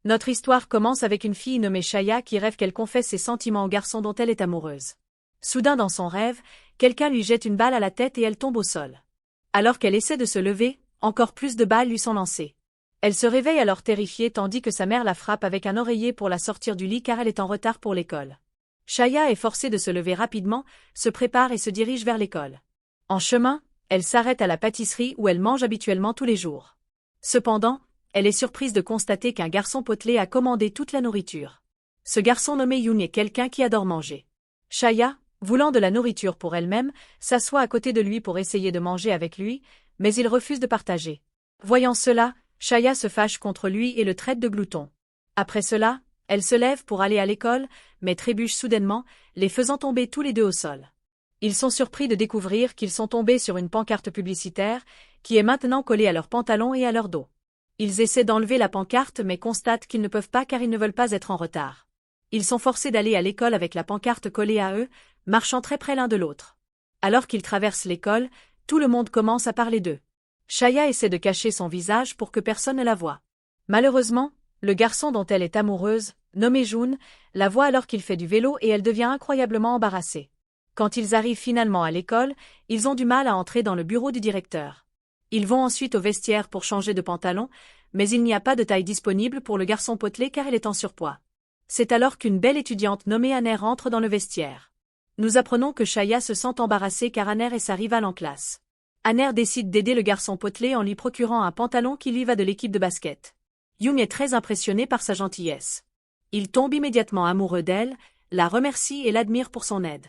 Notre histoire commence avec une fille nommée Chaya qui rêve qu'elle confesse ses sentiments au garçon dont elle est amoureuse. Soudain dans son rêve, quelqu'un lui jette une balle à la tête et elle tombe au sol. Alors qu'elle essaie de se lever, encore plus de balles lui sont lancées. Elle se réveille alors terrifiée tandis que sa mère la frappe avec un oreiller pour la sortir du lit car elle est en retard pour l'école. Chaya est forcée de se lever rapidement, se prépare et se dirige vers l'école. En chemin, elle s'arrête à la pâtisserie où elle mange habituellement tous les jours. Cependant, elle est surprise de constater qu'un garçon potelé a commandé toute la nourriture. Ce garçon nommé Yoon est quelqu'un qui adore manger. Chaya, voulant de la nourriture pour elle-même, s'assoit à côté de lui pour essayer de manger avec lui, mais il refuse de partager. Voyant cela, Chaya se fâche contre lui et le traite de glouton. Après cela, elle se lève pour aller à l'école, mais trébuche soudainement, les faisant tomber tous les deux au sol. Ils sont surpris de découvrir qu'ils sont tombés sur une pancarte publicitaire, qui est maintenant collée à leurs pantalons et à leur dos. Ils essaient d'enlever la pancarte mais constatent qu'ils ne peuvent pas car ils ne veulent pas être en retard. Ils sont forcés d'aller à l'école avec la pancarte collée à eux, marchant très près l'un de l'autre. Alors qu'ils traversent l'école, tout le monde commence à parler d'eux. Chaya essaie de cacher son visage pour que personne ne la voie. Malheureusement, le garçon dont elle est amoureuse, nommé Joon, la voit alors qu'il fait du vélo et elle devient incroyablement embarrassée. Quand ils arrivent finalement à l'école, ils ont du mal à entrer dans le bureau du directeur. Ils vont ensuite au vestiaire pour changer de pantalon, mais il n'y a pas de taille disponible pour le garçon potelé car il est en surpoids. C'est alors qu'une belle étudiante nommée Aner entre dans le vestiaire. Nous apprenons que Chaya se sent embarrassée car Aner est sa rivale en classe. Aner décide d'aider le garçon potelé en lui procurant un pantalon qui lui va de l'équipe de basket. Yoon est très impressionné par sa gentillesse. Il tombe immédiatement amoureux d'elle, la remercie et l'admire pour son aide.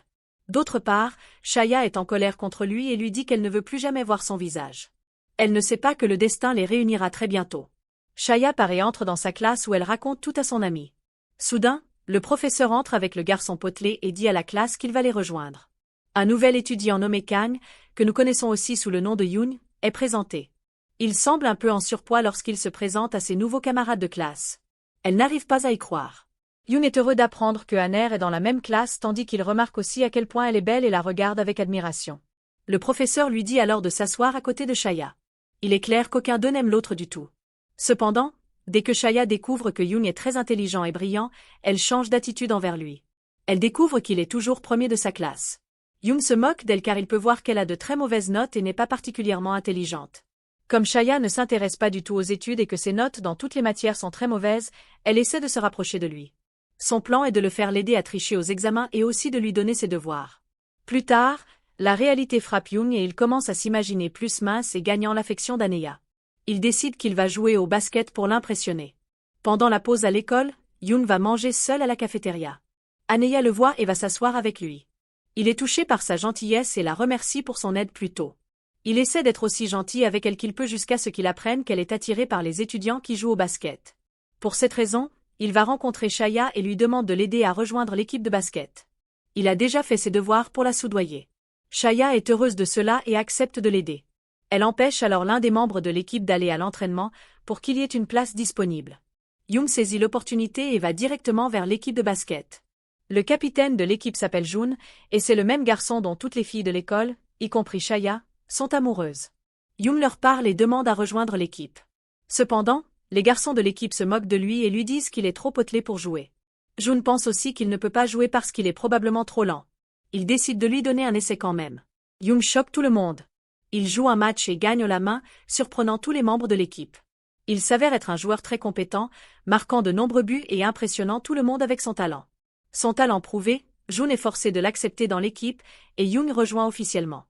D'autre part, Chaya est en colère contre lui et lui dit qu'elle ne veut plus jamais voir son visage. Elle ne sait pas que le destin les réunira très bientôt. Chaya part et entre dans sa classe où elle raconte tout à son ami. Soudain, le professeur entre avec le garçon potelé et dit à la classe qu'il va les rejoindre. Un nouvel étudiant nommé Kang, que nous connaissons aussi sous le nom de Yoon, est présenté. Il semble un peu en surpoids lorsqu'il se présente à ses nouveaux camarades de classe. Elle n'arrive pas à y croire. Yoon est heureux d'apprendre que Aner est dans la même classe tandis qu'il remarque aussi à quel point elle est belle et la regarde avec admiration. Le professeur lui dit alors de s'asseoir à côté de Chaya. Il est clair qu'aucun d'eux n'aime l'autre du tout. Cependant, dès que Chaya découvre que Yoon est très intelligent et brillant, elle change d'attitude envers lui. Elle découvre qu'il est toujours premier de sa classe. Yoon se moque d'elle car il peut voir qu'elle a de très mauvaises notes et n'est pas particulièrement intelligente. Comme Chaya ne s'intéresse pas du tout aux études et que ses notes dans toutes les matières sont très mauvaises, elle essaie de se rapprocher de lui. Son plan est de le faire l'aider à tricher aux examens et aussi de lui donner ses devoirs. Plus tard, la réalité frappe Yoon et il commence à s'imaginer plus mince et gagnant l'affection d'Aneya. Il décide qu'il va jouer au basket pour l'impressionner. Pendant la pause à l'école, Yoon va manger seul à la cafétéria. Aneya le voit et va s'asseoir avec lui. Il est touché par sa gentillesse et la remercie pour son aide plus tôt. Il essaie d'être aussi gentil avec elle qu'il peut jusqu'à ce qu'il apprenne qu'elle est attirée par les étudiants qui jouent au basket. Pour cette raison, il va rencontrer Chaya et lui demande de l'aider à rejoindre l'équipe de basket. Il a déjà fait ses devoirs pour la soudoyer. Chaya est heureuse de cela et accepte de l'aider. Elle empêche alors l'un des membres de l'équipe d'aller à l'entraînement pour qu'il y ait une place disponible. Yoon saisit l'opportunité et va directement vers l'équipe de basket. Le capitaine de l'équipe s'appelle Joon et c'est le même garçon dont toutes les filles de l'école, y compris Chaya, sont amoureuses. Yoon leur parle et demande à rejoindre l'équipe. Cependant, les garçons de l'équipe se moquent de lui et lui disent qu'il est trop potelé pour jouer. Joon pense aussi qu'il ne peut pas jouer parce qu'il est probablement trop lent. Il décide de lui donner un essai quand même. Yoon choque tout le monde. Il joue un match et gagne la main, surprenant tous les membres de l'équipe. Il s'avère être un joueur très compétent, marquant de nombreux buts et impressionnant tout le monde avec son talent. Son talent prouvé, Joon est forcé de l'accepter dans l'équipe et Yoon rejoint officiellement.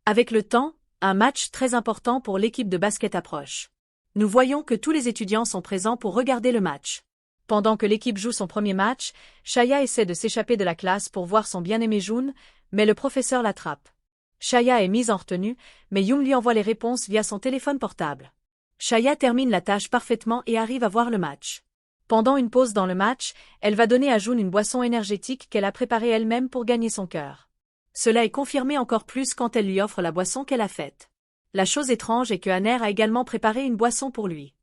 Avec le temps, un match très important pour l'équipe de basket approche. Nous voyons que tous les étudiants sont présents pour regarder le match. Pendant que l'équipe joue son premier match, Chaya essaie de s'échapper de la classe pour voir son bien-aimé Joon, mais le professeur l'attrape. Chaya est mise en retenue, mais Yoon lui envoie les réponses via son téléphone portable. Chaya termine la tâche parfaitement et arrive à voir le match. Pendant une pause dans le match, elle va donner à Joon une boisson énergétique qu'elle a préparée elle-même pour gagner son cœur. Cela est confirmé encore plus quand elle lui offre la boisson qu'elle a faite. La chose étrange est que Aner a également préparé une boisson pour lui.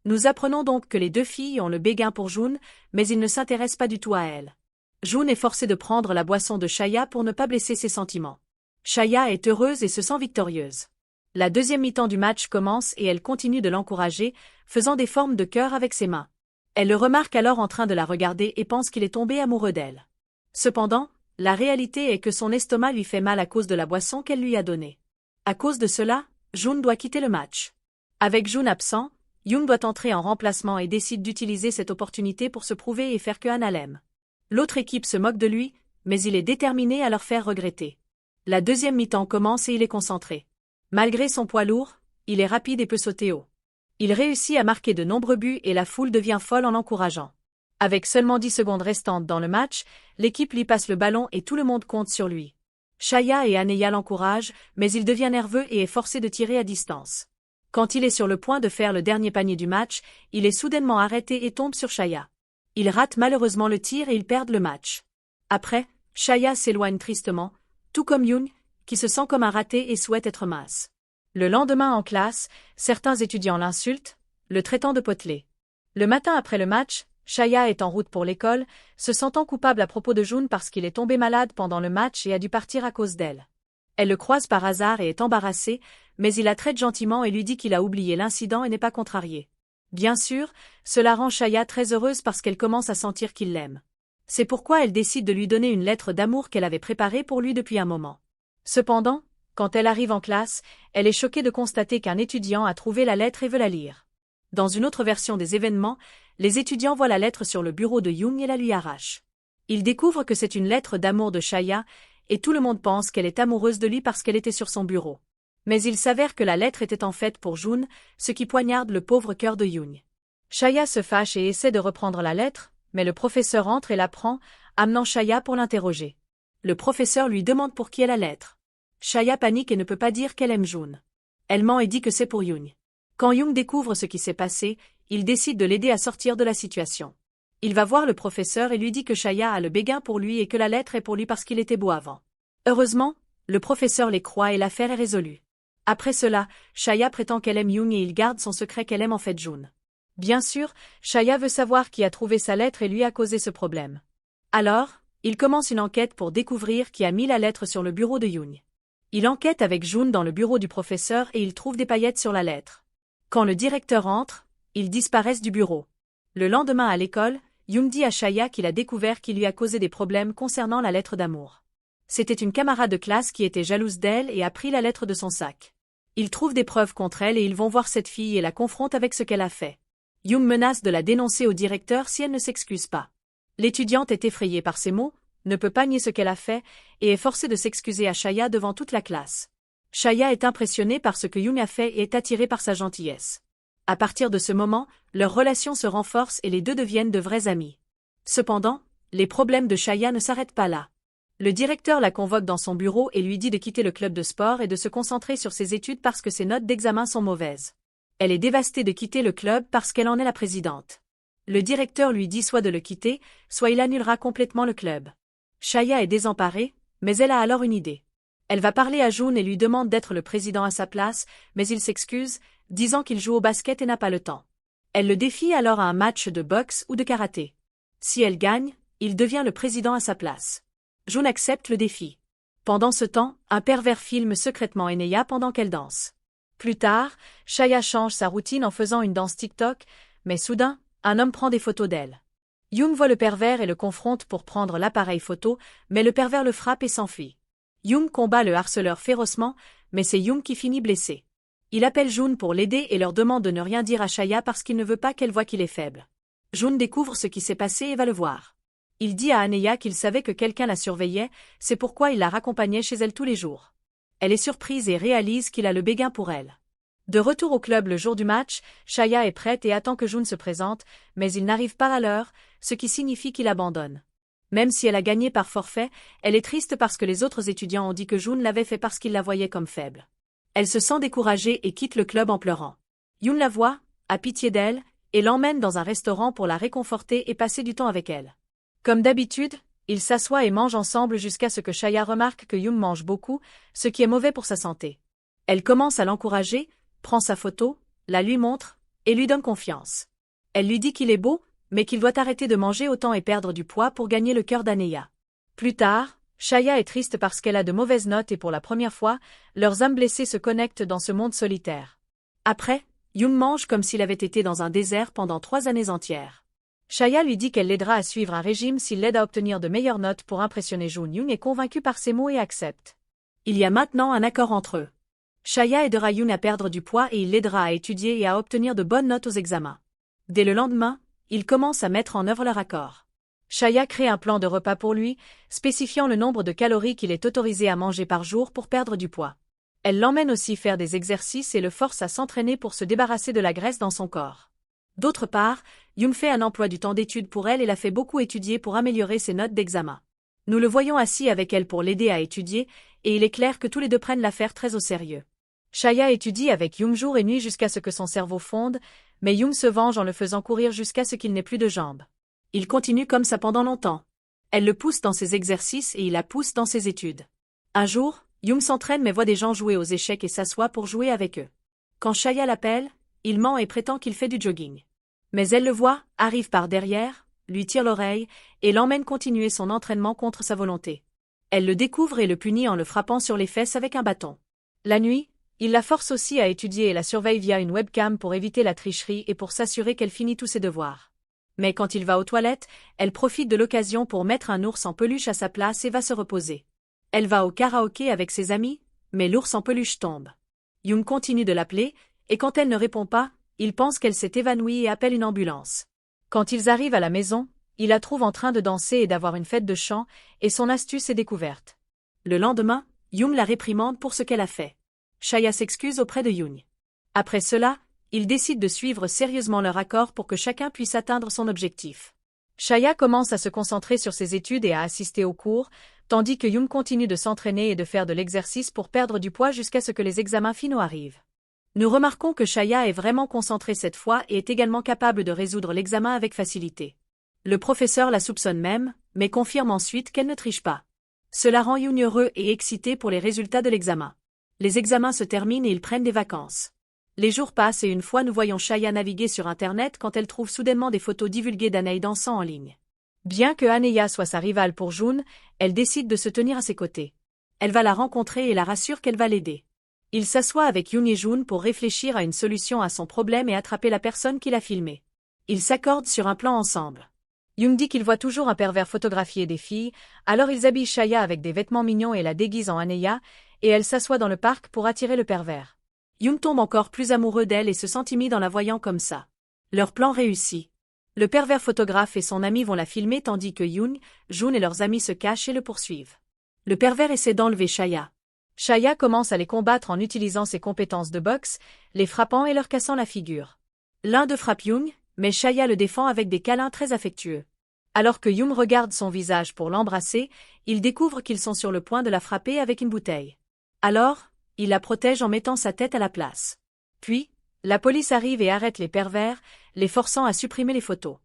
Nous apprenons donc que les deux filles ont le béguin pour Joon, mais ils ne s'intéressent pas du tout à elle. Joon est forcé de prendre la boisson de Chaya pour ne pas blesser ses sentiments. Chaya est heureuse et se sent victorieuse. La deuxième mi-temps du match commence et elle continue de l'encourager, faisant des formes de cœur avec ses mains. Elle le remarque alors en train de la regarder et pense qu'il est tombé amoureux d'elle. Cependant, la réalité est que son estomac lui fait mal à cause de la boisson qu'elle lui a donnée. À cause de cela, Jun doit quitter le match. Avec Jun absent, Young doit entrer en remplacement et décide d'utiliser cette opportunité pour se prouver et faire que Hana l'aime. L'autre équipe se moque de lui, mais il est déterminé à leur faire regretter. La deuxième mi-temps commence et il est concentré. Malgré son poids lourd, il est rapide et peut sauter haut. Il réussit à marquer de nombreux buts et la foule devient folle en l'encourageant. Avec seulement 10 secondes restantes dans le match, l'équipe lui passe le ballon et tout le monde compte sur lui. Chaya et Aneya l'encouragent, mais il devient nerveux et est forcé de tirer à distance. Quand il est sur le point de faire le dernier panier du match, il est soudainement arrêté et tombe sur Chaya. Il rate malheureusement le tir et ils perdent le match. Après, Chaya s'éloigne tristement, tout comme Young, qui se sent comme un raté et souhaite être mince. Le lendemain en classe, certains étudiants l'insultent, le traitant de potelé. Le matin après le match, Chaya est en route pour l'école, se sentant coupable à propos de Jun parce qu'il est tombé malade pendant le match et a dû partir à cause d'elle. Elle le croise par hasard et est embarrassée, mais il la traite gentiment et lui dit qu'il a oublié l'incident et n'est pas contrarié. Bien sûr, cela rend Chaya très heureuse parce qu'elle commence à sentir qu'il l'aime. C'est pourquoi elle décide de lui donner une lettre d'amour qu'elle avait préparée pour lui depuis un moment. Cependant, quand elle arrive en classe, elle est choquée de constater qu'un étudiant a trouvé la lettre et veut la lire. Dans une autre version des événements, les étudiants voient la lettre sur le bureau de Young et la lui arrachent. Ils découvrent que c'est une lettre d'amour de Chaya, et tout le monde pense qu'elle est amoureuse de lui parce qu'elle était sur son bureau. Mais il s'avère que la lettre était en fait pour Jun, ce qui poignarde le pauvre cœur de Young. Chaya se fâche et essaie de reprendre la lettre, mais le professeur entre et la prend, amenant Chaya pour l'interroger. Le professeur lui demande pour qui est la lettre. Chaya panique et ne peut pas dire qu'elle aime Jun. Elle ment et dit que c'est pour Young. Quand Young découvre ce qui s'est passé, il décide de l'aider à sortir de la situation. Il va voir le professeur et lui dit que Chaya a le béguin pour lui et que la lettre est pour lui parce qu'il était beau avant. Heureusement, le professeur les croit et l'affaire est résolue. Après cela, Chaya prétend qu'elle aime Young et il garde son secret qu'elle aime en fait Jun. Bien sûr, Chaya veut savoir qui a trouvé sa lettre et lui a causé ce problème. Alors, il commence une enquête pour découvrir qui a mis la lettre sur le bureau de Young. Il enquête avec Jun dans le bureau du professeur et il trouve des paillettes sur la lettre. Quand le directeur entre, ils disparaissent du bureau. Le lendemain à l'école, Young dit à Chaya qu'il a découvert qu'il lui a causé des problèmes concernant la lettre d'amour. C'était une camarade de classe qui était jalouse d'elle et a pris la lettre de son sac. Ils trouvent des preuves contre elle et ils vont voir cette fille et la confrontent avec ce qu'elle a fait. Young menace de la dénoncer au directeur si elle ne s'excuse pas. L'étudiante est effrayée par ces mots, ne peut pas nier ce qu'elle a fait, et est forcée de s'excuser à Chaya devant toute la classe. Chaya est impressionnée par ce que Young a fait et est attirée par sa gentillesse. À partir de ce moment, leur relation se renforce et les deux deviennent de vrais amis. Cependant, les problèmes de Chaya ne s'arrêtent pas là. Le directeur la convoque dans son bureau et lui dit de quitter le club de sport et de se concentrer sur ses études parce que ses notes d'examen sont mauvaises. Elle est dévastée de quitter le club parce qu'elle en est la présidente. Le directeur lui dit soit de le quitter, soit il annulera complètement le club. Chaya est désemparée, mais elle a alors une idée. Elle va parler à Jun et lui demande d'être le président à sa place, mais il s'excuse, disant qu'il joue au basket et n'a pas le temps. Elle le défie alors à un match de boxe ou de karaté. Si elle gagne, il devient le président à sa place. Jun accepte le défi. Pendant ce temps, un pervers filme secrètement Eneya pendant qu'elle danse. Plus tard, Chaya change sa routine en faisant une danse TikTok, mais soudain, un homme prend des photos d'elle. Young voit le pervers et le confronte pour prendre l'appareil photo, mais le pervers le frappe et s'enfuit. Young combat le harceleur férocement, mais c'est Young qui finit blessé. Il appelle Jun pour l'aider et leur demande de ne rien dire à Chaya parce qu'il ne veut pas qu'elle voie qu'il est faible. Jun découvre ce qui s'est passé et va le voir. Il dit à Aneya qu'il savait que quelqu'un la surveillait, c'est pourquoi il la raccompagnait chez elle tous les jours. Elle est surprise et réalise qu'il a le béguin pour elle. De retour au club le jour du match, Chaya est prête et attend que Jun se présente, mais il n'arrive pas à l'heure, ce qui signifie qu'il abandonne. Même si elle a gagné par forfait, elle est triste parce que les autres étudiants ont dit que Jun l'avait fait parce qu'ils la voyaient comme faible. Elle se sent découragée et quitte le club en pleurant. Young la voit, a pitié d'elle, et l'emmène dans un restaurant pour la réconforter et passer du temps avec elle. Comme d'habitude, ils s'assoient et mangent ensemble jusqu'à ce que Chaya remarque que Young mange beaucoup, ce qui est mauvais pour sa santé. Elle commence à l'encourager, prend sa photo, la lui montre, et lui donne confiance. Elle lui dit qu'il est beau, mais qu'il doit arrêter de manger autant et perdre du poids pour gagner le cœur d'Aneya. Plus tard, Chaya est triste parce qu'elle a de mauvaises notes et pour la première fois, leurs âmes blessées se connectent dans ce monde solitaire. Après, Young mange comme s'il avait été dans un désert pendant 3 années entières. Chaya lui dit qu'elle l'aidera à suivre un régime s'il l'aide à obtenir de meilleures notes pour impressionner Yoon est convaincu par ses mots et accepte. Il y a maintenant un accord entre eux. Chaya aidera Yoon à perdre du poids et il l'aidera à étudier et à obtenir de bonnes notes aux examens. Dès le lendemain, ils commencent à mettre en œuvre leur accord. Chaya crée un plan de repas pour lui, spécifiant le nombre de calories qu'il est autorisé à manger par jour pour perdre du poids. Elle l'emmène aussi faire des exercices et le force à s'entraîner pour se débarrasser de la graisse dans son corps. D'autre part, Yoon fait un emploi du temps d'étude pour elle et la fait beaucoup étudier pour améliorer ses notes d'examen. Nous le voyons assis avec elle pour l'aider à étudier, et il est clair que tous les deux prennent l'affaire très au sérieux. Chaya étudie avec Yoon jour et nuit jusqu'à ce que son cerveau fonde, mais Yoon se venge en le faisant courir jusqu'à ce qu'il n'ait plus de jambes. Il continue comme ça pendant longtemps. Elle le pousse dans ses exercices et il la pousse dans ses études. Un jour, Yoon s'entraîne mais voit des gens jouer aux échecs et s'assoit pour jouer avec eux. Quand Chaya l'appelle, il ment et prétend qu'il fait du jogging. Mais elle le voit, arrive par derrière, lui tire l'oreille, et l'emmène continuer son entraînement contre sa volonté. Elle le découvre et le punit en le frappant sur les fesses avec un bâton. La nuit, il la force aussi à étudier et la surveille via une webcam pour éviter la tricherie et pour s'assurer qu'elle finit tous ses devoirs. Mais quand il va aux toilettes, elle profite de l'occasion pour mettre un ours en peluche à sa place et va se reposer. Elle va au karaoké avec ses amis, mais l'ours en peluche tombe. Yoon continue de l'appeler, et quand elle ne répond pas, il pense qu'elle s'est évanouie et appelle une ambulance. Quand ils arrivent à la maison, il la trouve en train de danser et d'avoir une fête de chant, et son astuce est découverte. Le lendemain, Yoon la réprimande pour ce qu'elle a fait. Chaya s'excuse auprès de Yoon. Après cela, ils décident de suivre sérieusement leur accord pour que chacun puisse atteindre son objectif. Chaya commence à se concentrer sur ses études et à assister aux cours, tandis que Yoon continue de s'entraîner et de faire de l'exercice pour perdre du poids jusqu'à ce que les examens finaux arrivent. Nous remarquons que Chaya est vraiment concentrée cette fois et est également capable de résoudre l'examen avec facilité. Le professeur la soupçonne même, mais confirme ensuite qu'elle ne triche pas. Cela rend Yoon heureux et excité pour les résultats de l'examen. Les examens se terminent et ils prennent des vacances. Les jours passent et une fois nous voyons Chaya naviguer sur Internet quand elle trouve soudainement des photos divulguées d'Anei dansant en ligne. Bien que Aneya soit sa rivale pour Yoon, elle décide de se tenir à ses côtés. Elle va la rencontrer et la rassure qu'elle va l'aider. Il s'assoit avec Yoon et Yoon pour réfléchir à une solution à son problème et attraper la personne qui l'a filmé. Ils s'accordent sur un plan ensemble. Yoon dit qu'il voit toujours un pervers photographier des filles, alors ils habillent Chaya avec des vêtements mignons et la déguisent en Aneya, et elle s'assoit dans le parc pour attirer le pervers. Yoon tombe encore plus amoureux d'elle et se sent timide en la voyant comme ça. Leur plan réussit. Le pervers photographe et son ami vont la filmer tandis que Yoon et leurs amis se cachent et le poursuivent. Le pervers essaie d'enlever Chaya. Chaya commence à les combattre en utilisant ses compétences de boxe, les frappant et leur cassant la figure. L'un d'eux frappe Yoon, mais Chaya le défend avec des câlins très affectueux. Alors que Yoon regarde son visage pour l'embrasser, il découvre qu'ils sont sur le point de la frapper avec une bouteille. Alors, il la protège en mettant sa tête à la place. Puis, la police arrive et arrête les pervers, les forçant à supprimer les photos.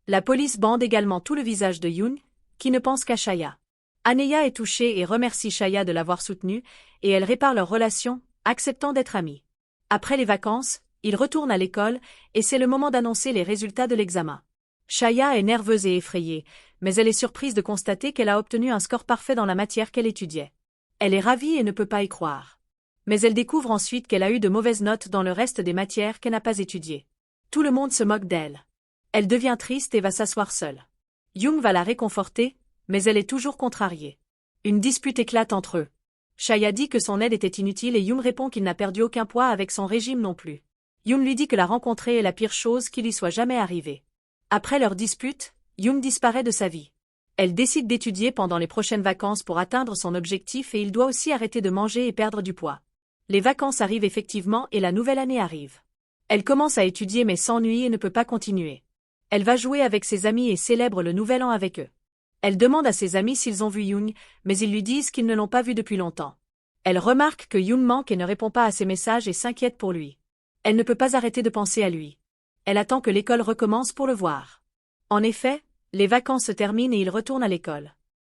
La police bande également tout le visage de Yoon, qui ne pense qu'à Chaya. Aneya est touchée et remercie Chaya de l'avoir soutenue, et elle répare leur relation, acceptant d'être amies. Après les vacances, ils retournent à l'école, et c'est le moment d'annoncer les résultats de l'examen. Chaya est nerveuse et effrayée, mais elle est surprise de constater qu'elle a obtenu un score parfait dans la matière qu'elle étudiait. Elle est ravie et ne peut pas y croire. Mais elle découvre ensuite qu'elle a eu de mauvaises notes dans le reste des matières qu'elle n'a pas étudiées. Tout le monde se moque d'elle. Elle devient triste et va s'asseoir seule. Yoon va la réconforter, mais elle est toujours contrariée. Une dispute éclate entre eux. Chaya dit que son aide était inutile et Yoon répond qu'il n'a perdu aucun poids avec son régime non plus. Yoon lui dit que la rencontrer est la pire chose qui lui soit jamais arrivée. Après leur dispute, Yoon disparaît de sa vie. Elle décide d'étudier pendant les prochaines vacances pour atteindre son objectif et il doit aussi arrêter de manger et perdre du poids. Les vacances arrivent effectivement et la nouvelle année arrive. Elle commence à étudier mais s'ennuie et ne peut pas continuer. Elle va jouer avec ses amis et célèbre le nouvel an avec eux. Elle demande à ses amis s'ils ont vu Yoon, mais ils lui disent qu'ils ne l'ont pas vu depuis longtemps. Elle remarque que Yoon manque et ne répond pas à ses messages et s'inquiète pour lui. Elle ne peut pas arrêter de penser à lui. Elle attend que l'école recommence pour le voir. En effet, les vacances se terminent et il retourne à l'école.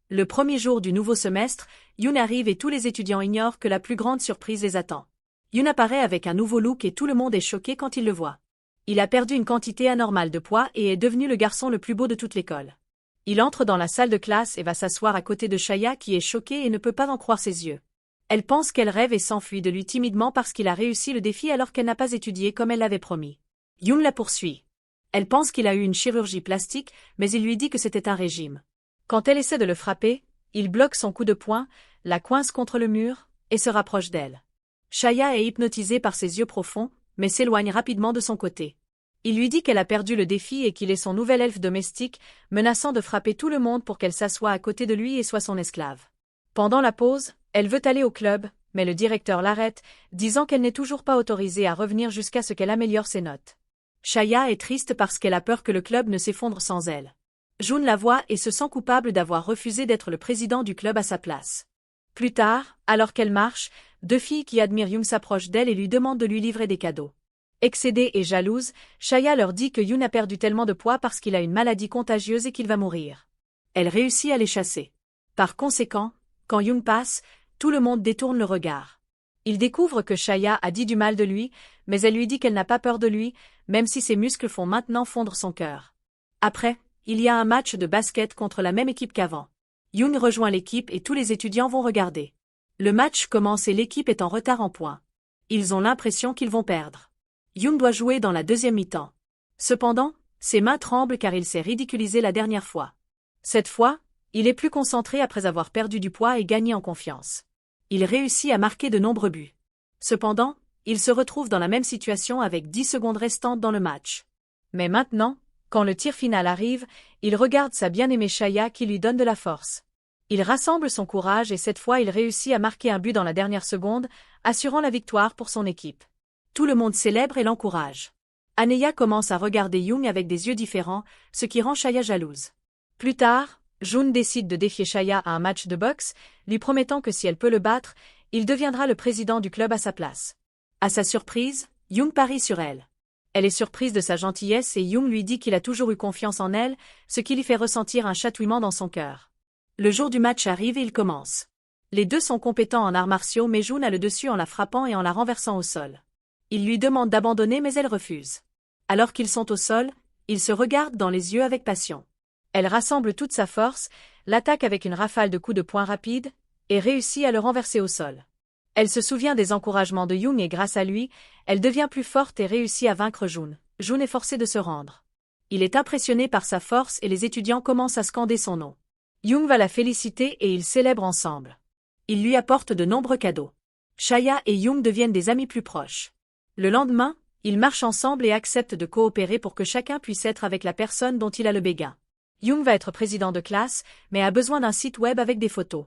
Le premier jour du nouveau semestre, Yoon arrive et tous les étudiants ignorent que la plus grande surprise les attend. Yoon apparaît avec un nouveau look et tout le monde est choqué quand il le voit. Il a perdu une quantité anormale de poids et est devenu le garçon le plus beau de toute l'école. Il entre dans la salle de classe et va s'asseoir à côté de Chaya qui est choquée et ne peut pas en croire ses yeux. Elle pense qu'elle rêve et s'enfuit de lui timidement parce qu'il a réussi le défi alors qu'elle n'a pas étudié comme elle l'avait promis. Yoon la poursuit. Elle pense qu'il a eu une chirurgie plastique, mais il lui dit que c'était un régime. Quand elle essaie de le frapper, il bloque son coup de poing, la coince contre le mur, et se rapproche d'elle. Shaya est hypnotisée par ses yeux profonds, mais s'éloigne rapidement de son côté. Il lui dit qu'elle a perdu le défi et qu'il est son nouvel elfe domestique, menaçant de frapper tout le monde pour qu'elle s'assoie à côté de lui et soit son esclave. Pendant la pause, elle veut aller au club, mais le directeur l'arrête, disant qu'elle n'est toujours pas autorisée à revenir jusqu'à ce qu'elle améliore ses notes. Shaya est triste parce qu'elle a peur que le club ne s'effondre sans elle. June la voit et se sent coupable d'avoir refusé d'être le président du club à sa place. Plus tard, alors qu'elle marche, deux filles qui admirent Yoon s'approchent d'elle et lui demandent de lui livrer des cadeaux. Excédée et jalouse, Shaya leur dit que Yoon a perdu tellement de poids parce qu'il a une maladie contagieuse et qu'il va mourir. Elle réussit à les chasser. Par conséquent, quand Yoon passe, tout le monde détourne le regard. Il découvre que Shaya a dit du mal de lui, mais elle lui dit qu'elle n'a pas peur de lui, même si ses muscles font maintenant fondre son cœur. Après, il y a un match de basket contre la même équipe qu'avant. Yoon rejoint l'équipe et tous les étudiants vont regarder. Le match commence et l'équipe est en retard en points. Ils ont l'impression qu'ils vont perdre. Yoon doit jouer dans la deuxième mi-temps. Cependant, ses mains tremblent car il s'est ridiculisé la dernière fois. Cette fois, il est plus concentré après avoir perdu du poids et gagné en confiance. Il réussit à marquer de nombreux buts. Cependant, il se retrouve dans la même situation avec 10 secondes restantes dans le match. Mais maintenant, quand le tir final arrive, il regarde sa bien-aimée Shaya qui lui donne de la force. Il rassemble son courage et cette fois il réussit à marquer un but dans la dernière seconde, assurant la victoire pour son équipe. Tout le monde célèbre et l'encourage. Aneya commence à regarder Yoon avec des yeux différents, ce qui rend Shaya jalouse. Plus tard, June décide de défier Shaya à un match de boxe, lui promettant que si elle peut le battre, il deviendra le président du club à sa place. À sa surprise, Yoon parie sur elle. Elle est surprise de sa gentillesse et Yoon lui dit qu'il a toujours eu confiance en elle, ce qui lui fait ressentir un chatouillement dans son cœur. Le jour du match arrive et il commence. Les deux sont compétents en arts martiaux mais June a le dessus en la frappant et en la renversant au sol. Il lui demande d'abandonner mais elle refuse. Alors qu'ils sont au sol, ils se regardent dans les yeux avec passion. Elle rassemble toute sa force, l'attaque avec une rafale de coups de poing rapides, et réussit à le renverser au sol. Elle se souvient des encouragements de Yoon et grâce à lui, elle devient plus forte et réussit à vaincre June. June est forcé de se rendre. Il est impressionné par sa force et les étudiants commencent à scander son nom. Yoon va la féliciter et ils célèbrent ensemble. Il lui apporte de nombreux cadeaux. Shaya et Yoon deviennent des amis plus proches. Le lendemain, ils marchent ensemble et acceptent de coopérer pour que chacun puisse être avec la personne dont il a le béguin. Yoon va être président de classe, mais a besoin d'un site web avec des photos.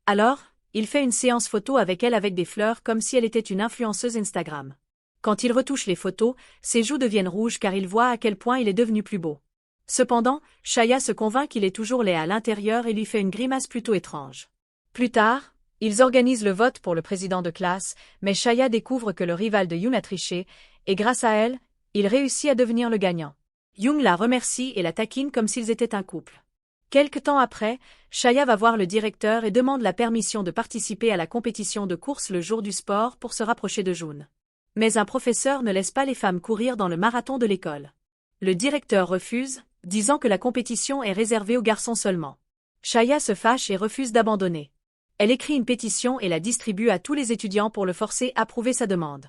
Alors, il fait une séance photo avec elle avec des fleurs comme si elle était une influenceuse Instagram. Quand il retouche les photos, ses joues deviennent rouges car il voit à quel point il est devenu plus beau. Cependant, Shaya se convainc qu'il est toujours laid à l'intérieur et lui fait une grimace plutôt étrange. Plus tard, ils organisent le vote pour le président de classe, mais Shaya découvre que le rival de Yoon a triché, et grâce à elle, il réussit à devenir le gagnant. Yoon la remercie et la taquine comme s'ils étaient un couple. Quelque temps après, Shaya va voir le directeur et demande la permission de participer à la compétition de course le jour du sport pour se rapprocher de June. Mais un professeur ne laisse pas les femmes courir dans le marathon de l'école. Le directeur refuse, disant que la compétition est réservée aux garçons seulement. Shaya se fâche et refuse d'abandonner. Elle écrit une pétition et la distribue à tous les étudiants pour le forcer à approuver sa demande.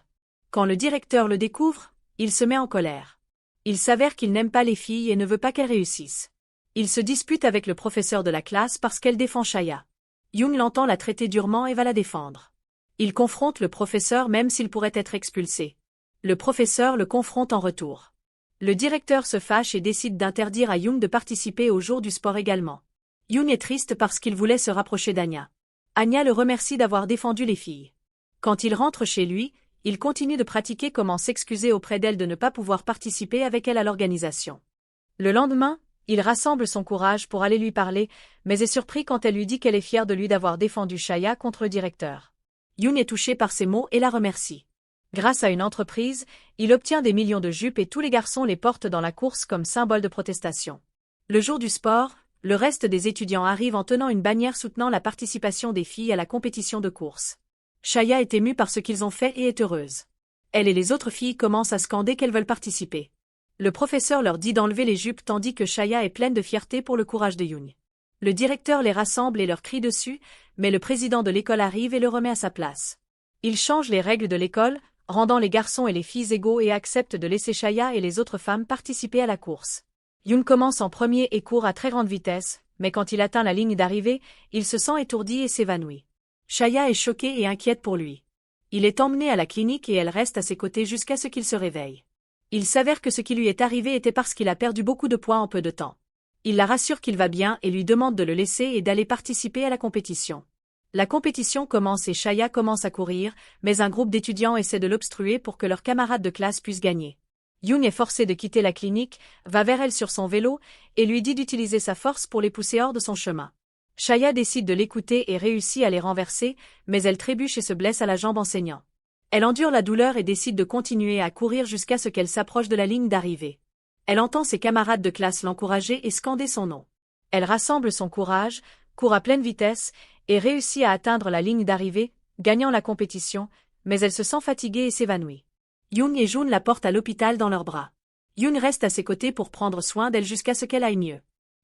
Quand le directeur le découvre, il se met en colère. Il s'avère qu'il n'aime pas les filles et ne veut pas qu'elles réussissent. Il se dispute avec le professeur de la classe parce qu'elle défend Shaya. Yoon l'entend la traiter durement et va la défendre. Il confronte le professeur même s'il pourrait être expulsé. Le professeur le confronte en retour. Le directeur se fâche et décide d'interdire à Yoon de participer au jour du sport également. Yoon est triste parce qu'il voulait se rapprocher d'Anya. Anya le remercie d'avoir défendu les filles. Quand il rentre chez lui, il continue de pratiquer comment s'excuser auprès d'elle de ne pas pouvoir participer avec elle à l'organisation. Le lendemain, il rassemble son courage pour aller lui parler, mais est surpris quand elle lui dit qu'elle est fière de lui d'avoir défendu Shaya contre le directeur. Yoon est touché par ces mots et la remercie. Grâce à une entreprise, il obtient des millions de jupes et tous les garçons les portent dans la course comme symbole de protestation. Le jour du sport, le reste des étudiants arrivent en tenant une bannière soutenant la participation des filles à la compétition de course. Shaya est émue par ce qu'ils ont fait et est heureuse. Elle et les autres filles commencent à scander qu'elles veulent participer. Le professeur leur dit d'enlever les jupes tandis que Shaya est pleine de fierté pour le courage de Yoon. Le directeur les rassemble et leur crie dessus, mais le président de l'école arrive et le remet à sa place. Il change les règles de l'école, rendant les garçons et les filles égaux et accepte de laisser Chaya et les autres femmes participer à la course. Yoon commence en premier et court à très grande vitesse, mais quand il atteint la ligne d'arrivée, il se sent étourdi et s'évanouit. Chaya est choquée et inquiète pour lui. Il est emmené à la clinique et elle reste à ses côtés jusqu'à ce qu'il se réveille. Il s'avère que ce qui lui est arrivé était parce qu'il a perdu beaucoup de poids en peu de temps. Il la rassure qu'il va bien et lui demande de le laisser et d'aller participer à la compétition. La compétition commence et Chaya commence à courir, mais un groupe d'étudiants essaie de l'obstruer pour que leurs camarades de classe puissent gagner. Yoon est forcé de quitter la clinique, va vers elle sur son vélo, et lui dit d'utiliser sa force pour les pousser hors de son chemin. Chaya décide de l'écouter et réussit à les renverser, mais elle trébuche et se blesse à la jambe en saignant. Elle endure la douleur et décide de continuer à courir jusqu'à ce qu'elle s'approche de la ligne d'arrivée. Elle entend ses camarades de classe l'encourager et scander son nom. Elle rassemble son courage, court à pleine vitesse, et réussit à atteindre la ligne d'arrivée, gagnant la compétition, mais elle se sent fatiguée et s'évanouit. Yoon et Jun la portent à l'hôpital dans leurs bras. Yoon reste à ses côtés pour prendre soin d'elle jusqu'à ce qu'elle aille mieux.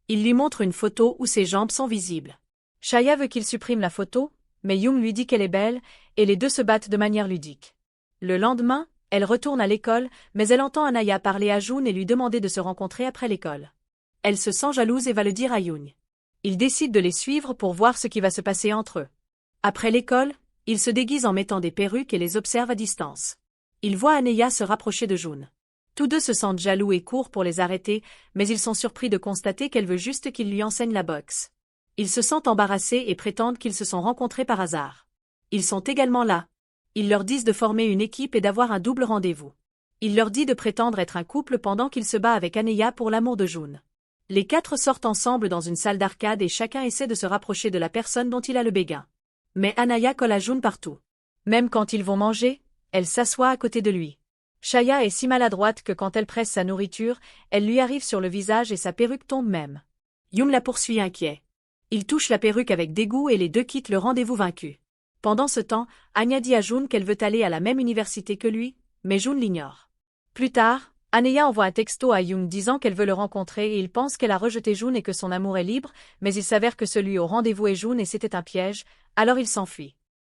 Il lui montre une photo où ses jambes sont visibles. Chaya veut qu'il supprime la photo, mais Yoon lui dit qu'elle est belle, et les deux se battent de manière ludique. Le lendemain, elle retourne à l'école, mais elle entend Anaya parler à Jun et lui demander de se rencontrer après l'école. Elle se sent jalouse et va le dire à Yoon. Il décide de les suivre pour voir ce qui va se passer entre eux. Après l'école, il se déguise en mettant des perruques et les observe à distance. Il voit Anaya se rapprocher de Jun. Tous deux se sentent jaloux et courent pour les arrêter, mais ils sont surpris de constater qu'elle veut juste qu'il lui enseigne la boxe. Ils se sentent embarrassés et prétendent qu'ils se sont rencontrés par hasard. Ils sont également là. Ils leur disent de former une équipe et d'avoir un double rendez-vous. Il leur dit de prétendre être un couple pendant qu'il se bat avec Anaya pour l'amour de Jun. Les quatre sortent ensemble dans une salle d'arcade et chacun essaie de se rapprocher de la personne dont il a le béguin. Mais Anaya colle à Jun partout. Même quand ils vont manger, elle s'assoit à côté de lui. Chaya est si maladroite que quand elle presse sa nourriture, elle lui arrive sur le visage et sa perruque tombe même. Yoon la poursuit inquiet. Il touche la perruque avec dégoût et les deux quittent le rendez-vous vaincu. Pendant ce temps, Anya dit à Jun qu'elle veut aller à la même université que lui, mais Jun l'ignore. Plus tard, Anaya envoie un texto à Yoon disant qu'elle veut le rencontrer et il pense qu'elle a rejeté Jun et que son amour est libre, mais il s'avère que celui au rendez-vous est Jun et c'était un piège, alors il s'enfuit.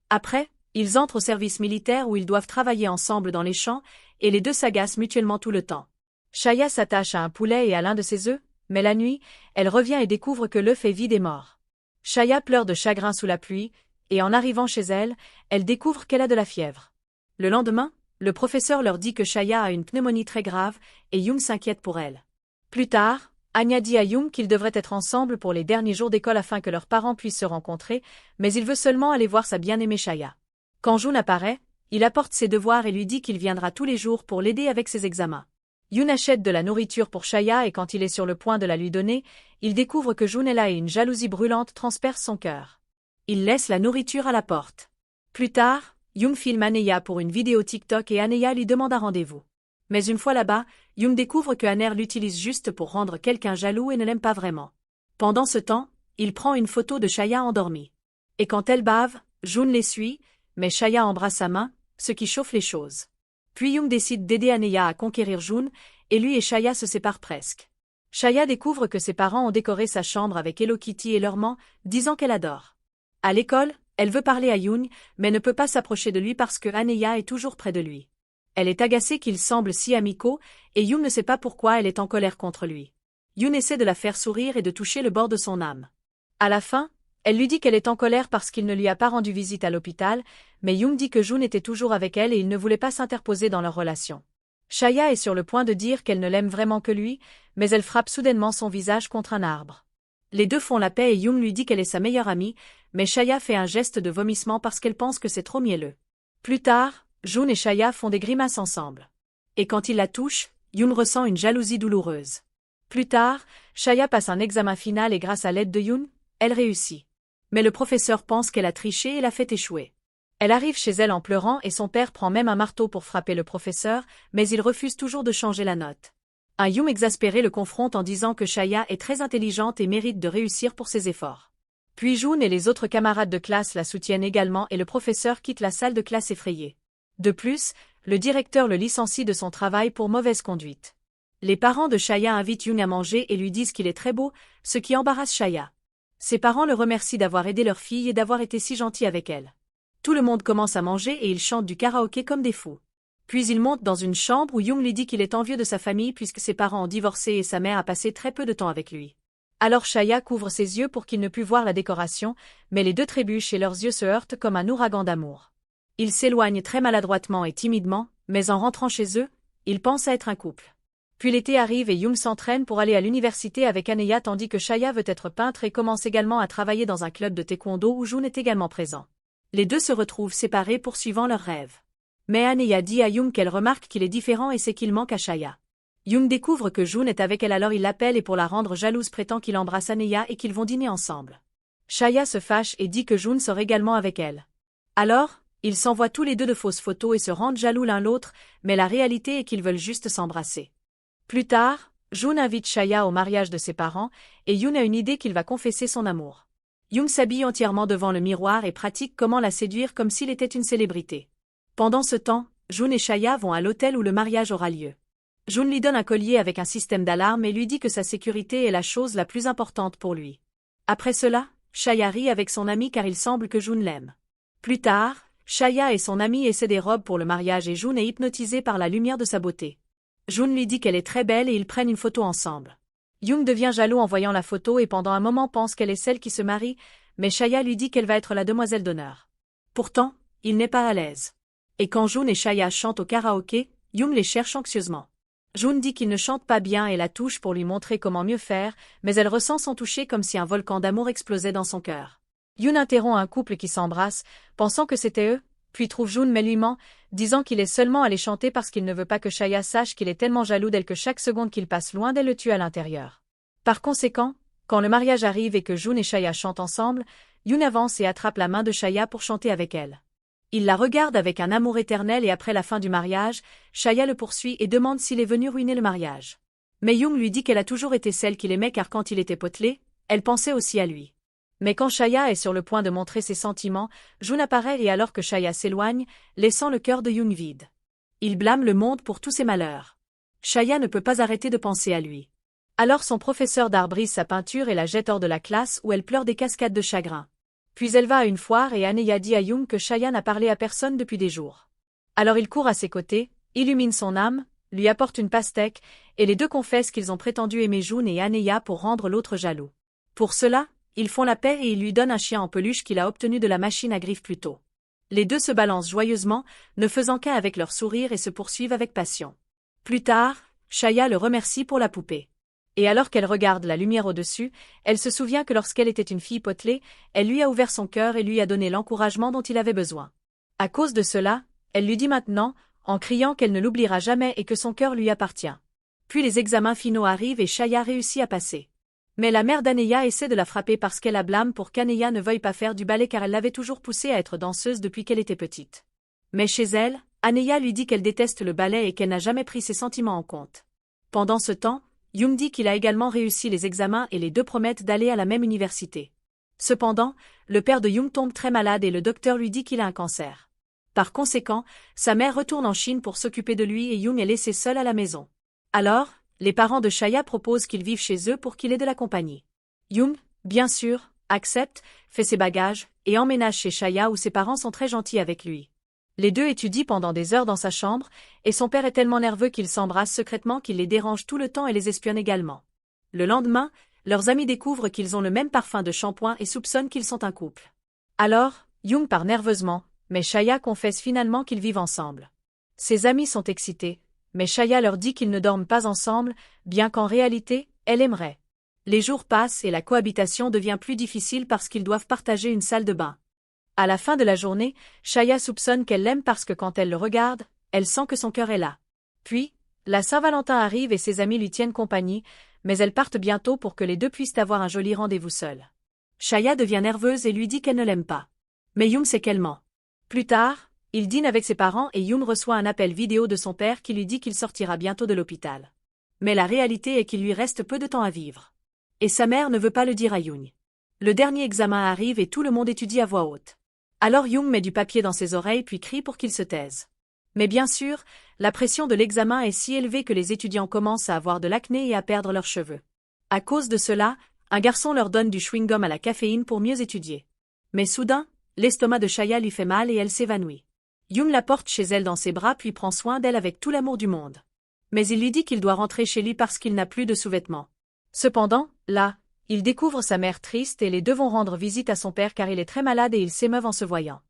Après, ils entrent au service militaire où ils doivent travailler ensemble dans les champs, et les deux s'agacent mutuellement tout le temps. Chaya s'attache à un poulet et à l'un de ses œufs, mais la nuit, elle revient et découvre que l'œuf est vide et mort. Chaya pleure de chagrin sous la pluie, et en arrivant chez elle, elle découvre qu'elle a de la fièvre. Le lendemain, le professeur leur dit que Chaya a une pneumonie très grave, et Yoon s'inquiète pour elle. Plus tard, Anya dit à Yoon qu'ils devraient être ensemble pour les derniers jours d'école afin que leurs parents puissent se rencontrer, mais il veut seulement aller voir sa bien-aimée Chaya. Quand Jun apparaît, il apporte ses devoirs et lui dit qu'il viendra tous les jours pour l'aider avec ses examens. Yoon achète de la nourriture pour Chaya et quand il est sur le point de la lui donner, il découvre que Jun est là et une jalousie brûlante transperce son cœur. Il laisse la nourriture à la porte. Plus tard, Yoon filme Anaya pour une vidéo TikTok et Anaya lui demande un rendez-vous. Mais une fois là-bas, Yoon découvre que Aner l'utilise juste pour rendre quelqu'un jaloux et ne l'aime pas vraiment. Pendant ce temps, il prend une photo de Chaya endormie. Et quand elle bave, Jun l'essuie, mais Chaya embrasse sa main, ce qui chauffe les choses. Puis Yoon décide d'aider Anaya à conquérir Jun, et lui et Chaya se séparent presque. Chaya découvre que ses parents ont décoré sa chambre avec Hello Kitty et leur ment, disant qu'elle adore. À l'école, elle veut parler à Yoon, mais ne peut pas s'approcher de lui parce que Anaya est toujours près de lui. Elle est agacée qu'ils semblent si amicaux, et Yoon ne sait pas pourquoi elle est en colère contre lui. Yoon essaie de la faire sourire et de toucher le bord de son âme. À la fin, elle lui dit qu'elle est en colère parce qu'il ne lui a pas rendu visite à l'hôpital, mais Yoon dit que Jun était toujours avec elle et il ne voulait pas s'interposer dans leur relation. Chaya est sur le point de dire qu'elle ne l'aime vraiment que lui, mais elle frappe soudainement son visage contre un arbre. Les deux font la paix et Yoon lui dit qu'elle est sa meilleure amie, mais Chaya fait un geste de vomissement parce qu'elle pense que c'est trop mielleux. Plus tard, Jun et Chaya font des grimaces ensemble. Et quand il la touche, Yoon ressent une jalousie douloureuse. Plus tard, Chaya passe un examen final et grâce à l'aide de Yoon, elle réussit. Mais le professeur pense qu'elle a triché et l'a fait échouer. Elle arrive chez elle en pleurant et son père prend même un marteau pour frapper le professeur, mais il refuse toujours de changer la note. Un Yoon exaspéré le confronte en disant que Chaya est très intelligente et mérite de réussir pour ses efforts. Puis Jun et les autres camarades de classe la soutiennent également et le professeur quitte la salle de classe effrayé. De plus, le directeur le licencie de son travail pour mauvaise conduite. Les parents de Chaya invitent Yoon à manger et lui disent qu'il est très beau, ce qui embarrasse Chaya. Ses parents le remercient d'avoir aidé leur fille et d'avoir été si gentil avec elle. Tout le monde commence à manger et ils chantent du karaoké comme des fous. Puis il monte dans une chambre où Young lui dit qu'il est envieux de sa famille puisque ses parents ont divorcé et sa mère a passé très peu de temps avec lui. Alors Chaya couvre ses yeux pour qu'il ne puisse voir la décoration, mais les deux trébuchent et leurs yeux se heurtent comme un ouragan d'amour. Ils s'éloignent très maladroitement et timidement, mais en rentrant chez eux, ils pensent à être un couple. Puis l'été arrive et Young s'entraîne pour aller à l'université avec Aneya tandis que Chaya veut être peintre et commence également à travailler dans un club de taekwondo où Jun est également présent. Les deux se retrouvent séparés poursuivant leurs rêves. Mais Aneya dit à Young qu'elle remarque qu'il est différent et c'est qu'il manque à Chaya. Young découvre que Jun est avec elle alors il l'appelle et pour la rendre jalouse prétend qu'il embrasse Aneya et qu'ils vont dîner ensemble. Chaya se fâche et dit que Jun sort également avec elle. Alors, ils s'envoient tous les deux de fausses photos et se rendent jaloux l'un l'autre, mais la réalité est qu'ils veulent juste s'embrasser. Plus tard, Jun invite Chaya au mariage de ses parents, et Yoon a une idée qu'il va confesser son amour. Young s'habille entièrement devant le miroir et pratique comment la séduire comme s'il était une célébrité. Pendant ce temps, Jun et Chaya vont à l'hôtel où le mariage aura lieu. Jun lui donne un collier avec un système d'alarme et lui dit que sa sécurité est la chose la plus importante pour lui. Après cela, Chaya rit avec son ami car il semble que Jun l'aime. Plus tard, Chaya et son ami essaient des robes pour le mariage et Jun est hypnotisé par la lumière de sa beauté. Jun lui dit qu'elle est très belle et ils prennent une photo ensemble. Young devient jaloux en voyant la photo et pendant un moment pense qu'elle est celle qui se marie, mais Chaya lui dit qu'elle va être la demoiselle d'honneur. Pourtant, il n'est pas à l'aise. Et quand Jun et Chaya chantent au karaoké, Young les cherche anxieusement. Jun dit qu'il ne chante pas bien et la touche pour lui montrer comment mieux faire, mais elle ressent son toucher comme si un volcan d'amour explosait dans son cœur. Yoon interrompt un couple qui s'embrasse, pensant que c'était eux, puis trouve Jun mais lui ment, disant qu'il est seulement allé chanter parce qu'il ne veut pas que Chaya sache qu'il est tellement jaloux d'elle que chaque seconde qu'il passe loin d'elle le tue à l'intérieur. Par conséquent, quand le mariage arrive et que Jun et Chaya chantent ensemble, Yoon avance et attrape la main de Chaya pour chanter avec elle. Il la regarde avec un amour éternel et après la fin du mariage, Chaya le poursuit et demande s'il est venu ruiner le mariage. Mais Young lui dit qu'elle a toujours été celle qu'il aimait car quand il était potelé, elle pensait aussi à lui. Mais quand Chaya est sur le point de montrer ses sentiments, Jun apparaît et alors que Chaya s'éloigne, laissant le cœur de Young vide. Il blâme le monde pour tous ses malheurs. Chaya ne peut pas arrêter de penser à lui. Alors son professeur d'art brise sa peinture et la jette hors de la classe où elle pleure des cascades de chagrin. Puis elle va à une foire et Aneya dit à Young que Chaya n'a parlé à personne depuis des jours. Alors il court à ses côtés, illumine son âme, lui apporte une pastèque, et les deux confessent qu'ils ont prétendu aimer Jun et Aneya pour rendre l'autre jaloux. Pour cela, ils font la paix et il lui donne un chien en peluche qu'il a obtenu de la machine à griffes plus tôt. Les deux se balancent joyeusement, ne faisant qu'un avec leur sourire et se poursuivent avec passion. Plus tard, Chaya le remercie pour la poupée. Et alors qu'elle regarde la lumière au-dessus, elle se souvient que lorsqu'elle était une fille potelée, elle lui a ouvert son cœur et lui a donné l'encouragement dont il avait besoin. À cause de cela, elle lui dit maintenant, en criant qu'elle ne l'oubliera jamais et que son cœur lui appartient. Puis les examens finaux arrivent et Chaya réussit à passer. Mais la mère d'Aneya essaie de la frapper parce qu'elle la blâme pour qu'Aneya ne veuille pas faire du ballet car elle l'avait toujours poussée à être danseuse depuis qu'elle était petite. Mais chez elle, Aneya lui dit qu'elle déteste le ballet et qu'elle n'a jamais pris ses sentiments en compte. Pendant ce temps, Young dit qu'il a également réussi les examens et les deux promettent d'aller à la même université. Cependant, le père de Young tombe très malade et le docteur lui dit qu'il a un cancer. Par conséquent, sa mère retourne en Chine pour s'occuper de lui et Young est laissé seul à la maison. Alors, les parents de Chaya proposent qu'il vive chez eux pour qu'il ait de la compagnie. Young, bien sûr, accepte, fait ses bagages, et emménage chez Chaya où ses parents sont très gentils avec lui. Les deux étudient pendant des heures dans sa chambre, et son père est tellement nerveux qu'ils s'embrassent secrètement qu'il les dérange tout le temps et les espionne également. Le lendemain, leurs amis découvrent qu'ils ont le même parfum de shampoing et soupçonnent qu'ils sont un couple. Alors, Young part nerveusement, mais Chaya confesse finalement qu'ils vivent ensemble. Ses amis sont excités, mais Chaya leur dit qu'ils ne dorment pas ensemble, bien qu'en réalité, elle aimerait. Les jours passent et la cohabitation devient plus difficile parce qu'ils doivent partager une salle de bain. À la fin de la journée, Chaya soupçonne qu'elle l'aime parce que quand elle le regarde, elle sent que son cœur est là. Puis, la Saint-Valentin arrive et ses amis lui tiennent compagnie, mais elles partent bientôt pour que les deux puissent avoir un joli rendez-vous seuls. Chaya devient nerveuse et lui dit qu'elle ne l'aime pas. Mais Young sait qu'elle ment. Plus tard, il dîne avec ses parents et Young reçoit un appel vidéo de son père qui lui dit qu'il sortira bientôt de l'hôpital. Mais la réalité est qu'il lui reste peu de temps à vivre. Et sa mère ne veut pas le dire à Young. Le dernier examen arrive et tout le monde étudie à voix haute. Alors Young met du papier dans ses oreilles puis crie pour qu'il se taise. Mais bien sûr, la pression de l'examen est si élevée que les étudiants commencent à avoir de l'acné et à perdre leurs cheveux. À cause de cela, un garçon leur donne du chewing-gum à la caféine pour mieux étudier. Mais soudain, l'estomac de Chaya lui fait mal et elle s'évanouit. Yoon la porte chez elle dans ses bras puis prend soin d'elle avec tout l'amour du monde. Mais il lui dit qu'il doit rentrer chez lui parce qu'il n'a plus de sous-vêtements. Cependant, là, il découvre sa mère triste et les deux vont rendre visite à son père car il est très malade et ils s'émeuvent en se voyant.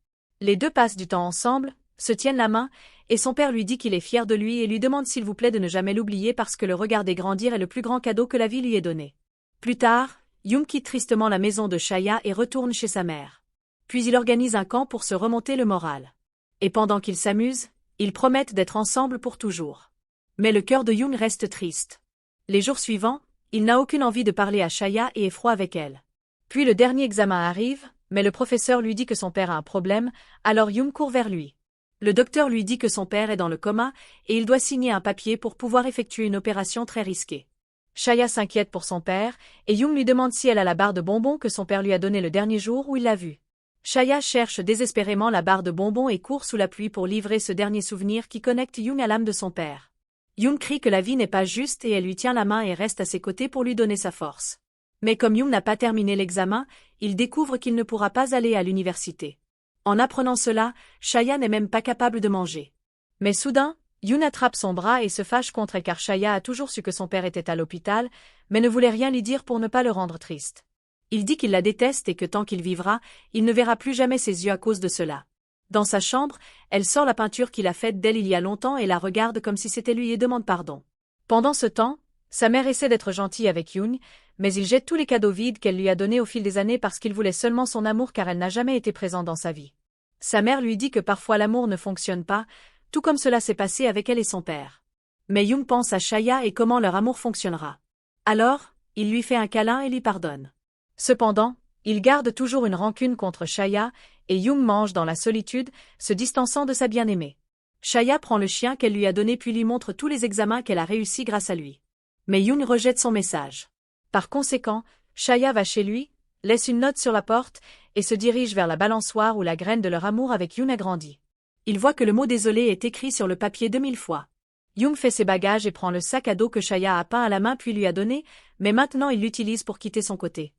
Les deux passent du temps ensemble, se tiennent la main, et son père lui dit qu'il est fier de lui et lui demande s'il vous plaît de ne jamais l'oublier parce que le regarder grandir est le plus grand cadeau que la vie lui ait donné. Plus tard, Yoon quitte tristement la maison de Chaya et retourne chez sa mère. Puis il organise un camp pour se remonter le moral. Et pendant qu'ils s'amusent, ils promettent d'être ensemble pour toujours. Mais le cœur de Yoon reste triste. Les jours suivants, il n'a aucune envie de parler à Chaya et est froid avec elle. Puis le dernier examen arrive, mais le professeur lui dit que son père a un problème, alors Yoon court vers lui. Le docteur lui dit que son père est dans le coma et il doit signer un papier pour pouvoir effectuer une opération très risquée. Chaya s'inquiète pour son père, et Yoon lui demande si elle a la barre de bonbons que son père lui a donnée le dernier jour où il l'a vue. Chaya cherche désespérément la barre de bonbons et court sous la pluie pour livrer ce dernier souvenir qui connecte Yoon à l'âme de son père. Yoon crie que la vie n'est pas juste et elle lui tient la main et reste à ses côtés pour lui donner sa force. Mais comme Yoon n'a pas terminé l'examen, il découvre qu'il ne pourra pas aller à l'université. En apprenant cela, Chaya n'est même pas capable de manger. Mais soudain, Yoon attrape son bras et se fâche contre elle car Chaya a toujours su que son père était à l'hôpital, mais ne voulait rien lui dire pour ne pas le rendre triste. Il dit qu'il la déteste et que tant qu'il vivra, il ne verra plus jamais ses yeux à cause de cela. Dans sa chambre, elle sort la peinture qu'il a faite d'elle il y a longtemps et la regarde comme si c'était lui et demande pardon. Pendant ce temps, sa mère essaie d'être gentille avec Yoon, mais il jette tous les cadeaux vides qu'elle lui a donnés au fil des années parce qu'il voulait seulement son amour car elle n'a jamais été présente dans sa vie. Sa mère lui dit que parfois l'amour ne fonctionne pas, tout comme cela s'est passé avec elle et son père. Mais Yoon pense à Chaya et comment leur amour fonctionnera. Alors, il lui fait un câlin et lui pardonne. Cependant, il garde toujours une rancune contre Chaya, et Yoon mange dans la solitude, se distançant de sa bien-aimée. Chaya prend le chien qu'elle lui a donné puis lui montre tous les examens qu'elle a réussi grâce à lui. Mais Yoon rejette son message. Par conséquent, Chaya va chez lui, laisse une note sur la porte, et se dirige vers la balançoire où la graine de leur amour avec Yoon a grandi. Il voit que le mot désolé est écrit sur le papier 2000 fois. Yoon fait ses bagages et prend le sac à dos que Chaya a peint à la main puis lui a donné, mais maintenant il l'utilise pour quitter son côté.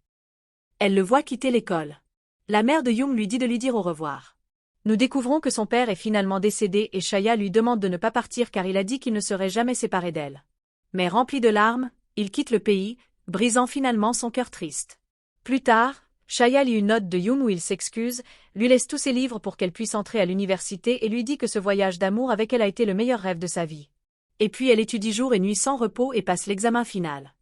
Elle le voit quitter l'école. La mère de Yoon lui dit de lui dire au revoir. Nous découvrons que son père est finalement décédé et Chaya lui demande de ne pas partir car il a dit qu'il ne serait jamais séparé d'elle. Mais rempli de larmes, il quitte le pays, brisant finalement son cœur triste. Plus tard, Chaya lit une note de Yoon où il s'excuse, lui laisse tous ses livres pour qu'elle puisse entrer à l'université et lui dit que ce voyage d'amour avec elle a été le meilleur rêve de sa vie. Et puis elle étudie jour et nuit sans repos et passe l'examen final.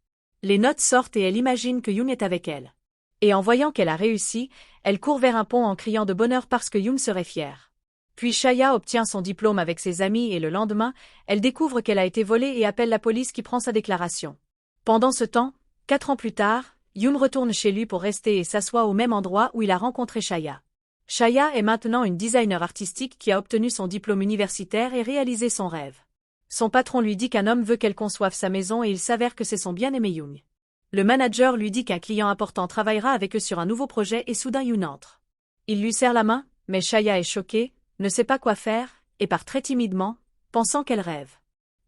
Les notes sortent et elle imagine que Yoon est avec elle. Et en voyant qu'elle a réussi, elle court vers un pont en criant de bonheur parce que Yoon serait fier. Puis Chaya obtient son diplôme avec ses amis et le lendemain, elle découvre qu'elle a été volée et appelle la police qui prend sa déclaration. Pendant ce temps, 4 ans plus tard, Yoon retourne chez lui pour rester et s'assoit au même endroit où il a rencontré Chaya. Chaya est maintenant une designer artistique qui a obtenu son diplôme universitaire et réalisé son rêve. Son patron lui dit qu'un homme veut qu'elle conçoive sa maison et il s'avère que c'est son bien-aimé Yoon. Le manager lui dit qu'un client important travaillera avec eux sur un nouveau projet et soudain Yoon entre. Il lui serre la main, mais Chaya est choquée, ne sait pas quoi faire, et part très timidement, pensant qu'elle rêve.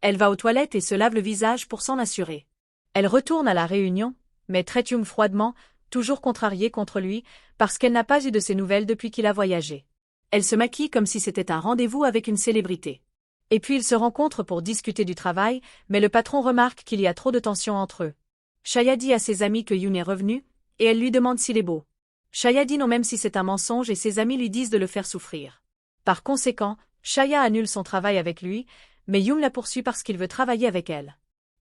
Elle va aux toilettes et se lave le visage pour s'en assurer. Elle retourne à la réunion, mais traite Yoon froidement, toujours contrariée contre lui, parce qu'elle n'a pas eu de ses nouvelles depuis qu'il a voyagé. Elle se maquille comme si c'était un rendez-vous avec une célébrité. Et puis ils se rencontrent pour discuter du travail, mais le patron remarque qu'il y a trop de tension entre eux. Chaya dit à ses amis que Yoon est revenu, et elle lui demande s'il est beau. Chaya dit non même si c'est un mensonge et ses amis lui disent de le faire souffrir. Par conséquent, Chaya annule son travail avec lui, mais Yoon la poursuit parce qu'il veut travailler avec elle.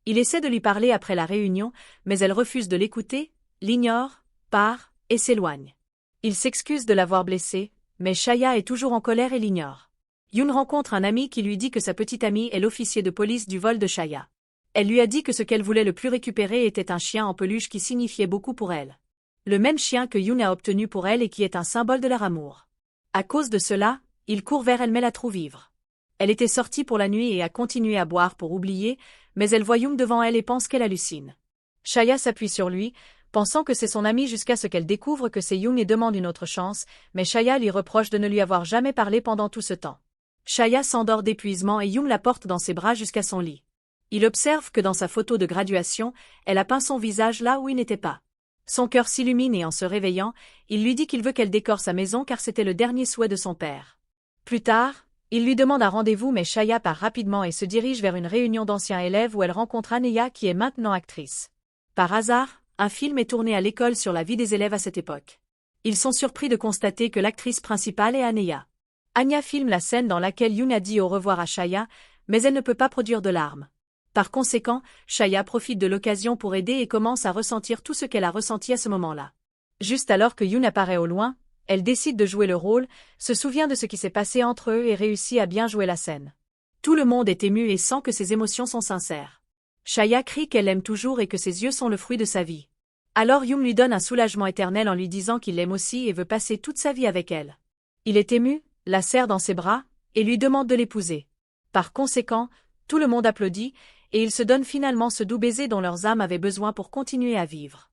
Il essaie de lui parler après la réunion, mais elle refuse de l'écouter, l'ignore, part, et s'éloigne. Il s'excuse de l'avoir blessée, mais Chaya est toujours en colère et l'ignore. Yoon rencontre un ami qui lui dit que sa petite amie est l'officier de police du vol de Chaya. Elle lui a dit que ce qu'elle voulait le plus récupérer était un chien en peluche qui signifiait beaucoup pour elle. Le même chien que Yoon a obtenu pour elle et qui est un symbole de leur amour. À cause de cela, il court vers elle mais la trouve ivre. Elle était sortie pour la nuit et a continué à boire pour oublier, mais elle voit Yoon devant elle et pense qu'elle hallucine. Chaya s'appuie sur lui, pensant que c'est son ami jusqu'à ce qu'elle découvre que c'est Yoon et demande une autre chance, mais Chaya lui reproche de ne lui avoir jamais parlé pendant tout ce temps. Chaya s'endort d'épuisement et Yoon la porte dans ses bras jusqu'à son lit. Il observe que dans sa photo de graduation, elle a peint son visage là où il n'était pas. Son cœur s'illumine et en se réveillant, il lui dit qu'il veut qu'elle décore sa maison car c'était le dernier souhait de son père. Plus tard, Il lui demande un rendez-vous mais Shaya part rapidement et se dirige vers une réunion d'anciens élèves où elle rencontre Aneya qui est maintenant actrice. Par hasard, un film est tourné à l'école sur la vie des élèves à cette époque. Ils sont surpris de constater que l'actrice principale est Aneya. Anya filme la scène dans laquelle Yuna dit au revoir à Shaya, mais elle ne peut pas produire de larmes. Par conséquent, Shaya profite de l'occasion pour aider et commence à ressentir tout ce qu'elle a ressenti à ce moment-là. Juste alors que Yoon apparaît au loin, elle décide de jouer le rôle, se souvient de ce qui s'est passé entre eux et réussit à bien jouer la scène. Tout le monde est ému et sent que ses émotions sont sincères. Shaya crie qu'elle l'aime toujours et que ses yeux sont le fruit de sa vie. Alors Yoon lui donne un soulagement éternel en lui disant qu'il l'aime aussi et veut passer toute sa vie avec elle. Il est ému, la serre dans ses bras, et lui demande de l'épouser. Par conséquent, tout le monde applaudit, et ils se donnent finalement ce doux baiser dont leurs âmes avaient besoin pour continuer à vivre.